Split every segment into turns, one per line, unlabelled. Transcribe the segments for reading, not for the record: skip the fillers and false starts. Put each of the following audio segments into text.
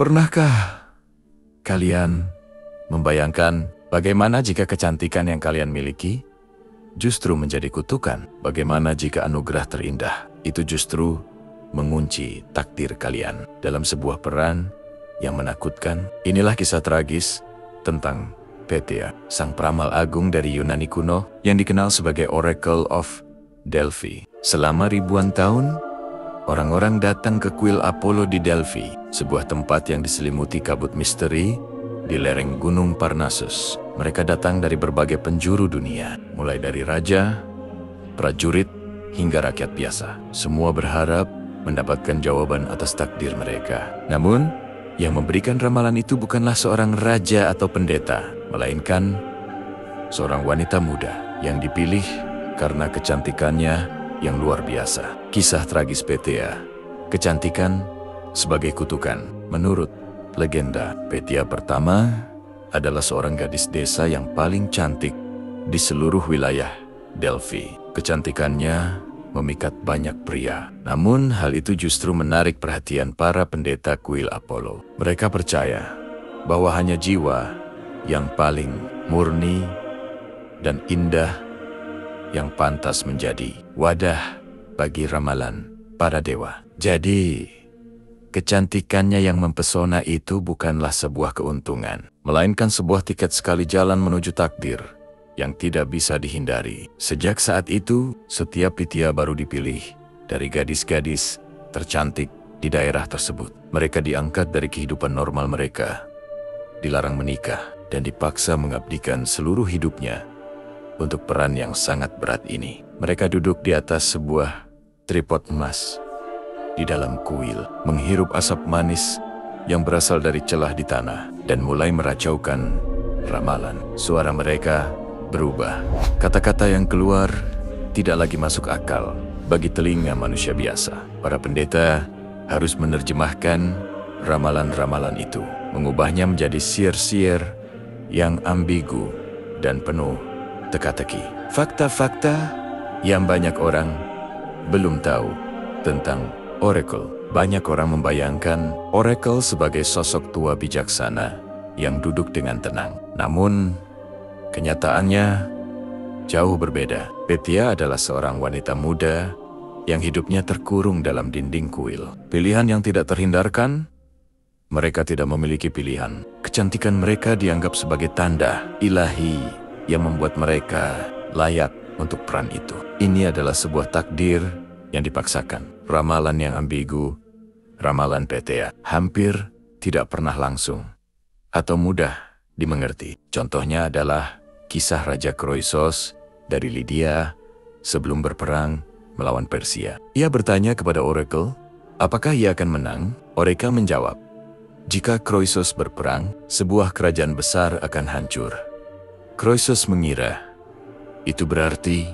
Pernahkah kalian membayangkan bagaimana jika kecantikan yang kalian miliki justru menjadi kutukan? Bagaimana jika anugerah terindah itu justru mengunci takdir kalian dalam sebuah peran yang menakutkan? Inilah kisah tragis tentang Petea, sang peramal agung dari Yunani kuno yang dikenal sebagai Oracle of Delphi. Selama ribuan tahun, orang-orang datang ke kuil Apollo di Delphi, sebuah tempat yang diselimuti kabut misteri di lereng Gunung Parnassus. Mereka datang dari berbagai penjuru dunia, mulai dari raja, prajurit, hingga rakyat biasa. Semua berharap mendapatkan jawaban atas takdir mereka. Namun, yang memberikan ramalan itu bukanlah seorang raja atau pendeta, melainkan seorang wanita muda yang dipilih karena kecantikannya yang luar biasa. Kisah tragis Petea, kecantikan sebagai kutukan. Menurut legenda, Petea pertama adalah seorang gadis desa yang paling cantik di seluruh wilayah Delphi. Kecantikannya memikat banyak pria. Namun hal itu justru menarik perhatian para pendeta kuil Apollo. Mereka percaya bahwa hanya jiwa yang paling murni dan indah yang pantas menjadi wadah bagi ramalan para dewa. Jadi, kecantikannya yang mempesona itu bukanlah sebuah keuntungan, melainkan sebuah tiket sekali jalan menuju takdir yang tidak bisa dihindari. Sejak saat itu, setiap Petea baru dipilih dari gadis-gadis tercantik di daerah tersebut. Mereka diangkat dari kehidupan normal mereka, dilarang menikah, dan dipaksa mengabdikan seluruh hidupnya untuk peran yang sangat berat ini. Mereka duduk di atas sebuah tripod emas di dalam kuil, menghirup asap manis yang berasal dari celah di tanah, dan mulai meracaukan ramalan. Suara mereka berubah. Kata-kata yang keluar tidak lagi masuk akal bagi telinga manusia biasa. Para pendeta harus menerjemahkan ramalan-ramalan itu, mengubahnya menjadi sihir-sihir yang ambigu dan penuh teka-teki. Fakta-fakta yang banyak orang belum tahu tentang Oracle. Banyak orang membayangkan Oracle sebagai sosok tua bijaksana yang duduk dengan tenang. Namun, kenyataannya jauh berbeda. Petea adalah seorang wanita muda yang hidupnya terkurung dalam dinding kuil. Pilihan yang tidak terhindarkan, mereka tidak memiliki pilihan. Kecantikan mereka dianggap sebagai tanda ilahi yang membuat mereka layak untuk peran itu. Ini adalah sebuah takdir yang dipaksakan. Ramalan yang ambigu, ramalan Petea, hampir tidak pernah langsung atau mudah dimengerti. Contohnya adalah kisah Raja Kroisos dari Lydia sebelum berperang melawan Persia. Ia bertanya kepada Oracle, apakah ia akan menang? Oracle menjawab, jika Kroisos berperang, sebuah kerajaan besar akan hancur. Kroisos mengira itu berarti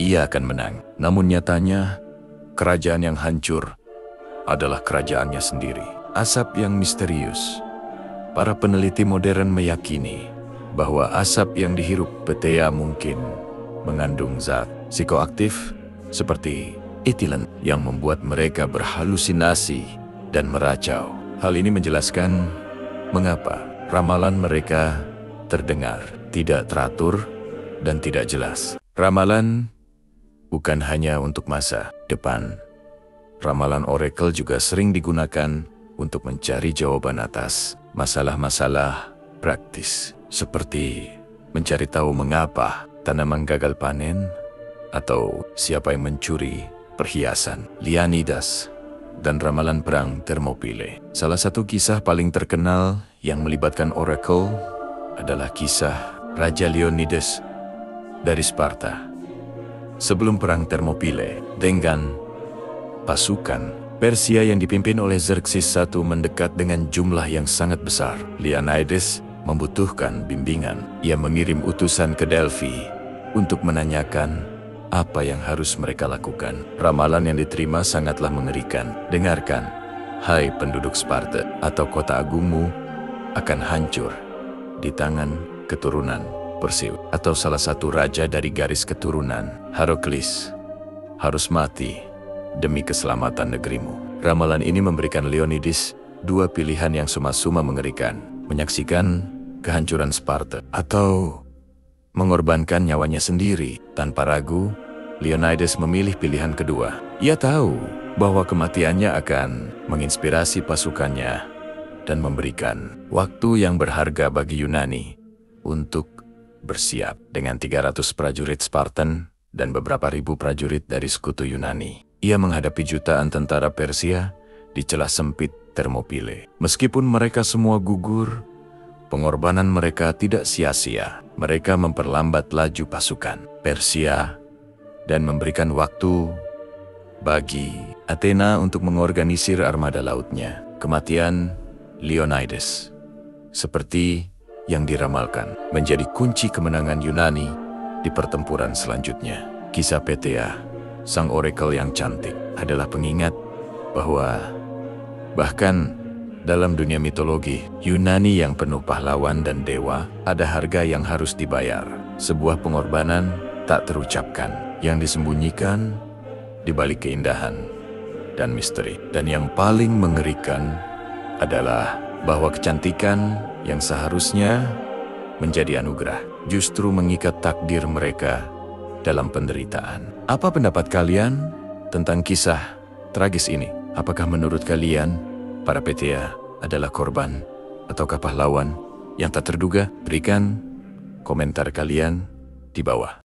ia akan menang. Namun nyatanya, kerajaan yang hancur adalah kerajaannya sendiri. Asap yang misterius. Para peneliti modern meyakini bahwa asap yang dihirup Petea mungkin mengandung zat psikoaktif seperti etilen yang membuat mereka berhalusinasi dan meracau. Hal ini menjelaskan mengapa ramalan mereka terdengar tidak teratur dan tidak jelas. Ramalan bukan hanya untuk masa depan. Ramalan Oracle juga sering digunakan untuk mencari jawaban atas masalah-masalah praktis, seperti mencari tahu mengapa tanaman gagal panen atau siapa yang mencuri perhiasan Leonidas, dan ramalan perang Thermopylae. Salah satu kisah paling terkenal yang melibatkan Oracle adalah kisah Raja Leonidas dari Sparta. Sebelum perang Thermopylae, dengan pasukan Persia yang dipimpin oleh Xerxes I mendekat dengan jumlah yang sangat besar, Leonidas membutuhkan bimbingan. Ia mengirim utusan ke Delphi untuk menanyakan apa yang harus mereka lakukan. Ramalan yang diterima sangatlah mengerikan. Dengarkan, hai penduduk Sparta, atau kota agungmu akan hancur di tangan keturunan Perseus, atau salah satu raja dari garis keturunan Herokles harus mati demi keselamatan negerimu. Ramalan ini memberikan Leonidas dua pilihan yang suma-suma mengerikan, menyaksikan kehancuran Sparta atau mengorbankan nyawanya sendiri. Tanpa ragu, Leonidas memilih pilihan kedua. Ia tahu bahwa kematiannya akan menginspirasi pasukannya dan memberikan waktu yang berharga bagi Yunani untuk bersiap. Dengan 300 prajurit Spartan dan beberapa ribu prajurit dari sekutu Yunani, ia menghadapi jutaan tentara Persia di celah sempit Thermopylae. Meskipun mereka semua gugur, pengorbanan mereka tidak sia-sia. Mereka memperlambat laju pasukan Persia dan memberikan waktu bagi Athena untuk mengorganisir armada lautnya. Kematian Leonidas, seperti yang diramalkan, menjadi kunci kemenangan Yunani di pertempuran selanjutnya. Kisah Petea, sang oracle yang cantik, adalah pengingat bahwa bahkan dalam dunia mitologi Yunani yang penuh pahlawan dan dewa, ada harga yang harus dibayar. Sebuah pengorbanan tak terucapkan yang disembunyikan di balik keindahan dan misteri. Dan yang paling mengerikan adalah bahwa kecantikan yang seharusnya menjadi anugerah justru mengikat takdir mereka dalam penderitaan. Apa pendapat kalian tentang kisah tragis ini? Apakah menurut kalian para Petea adalah korban ataukah pahlawan yang tak terduga? Berikan komentar kalian di bawah.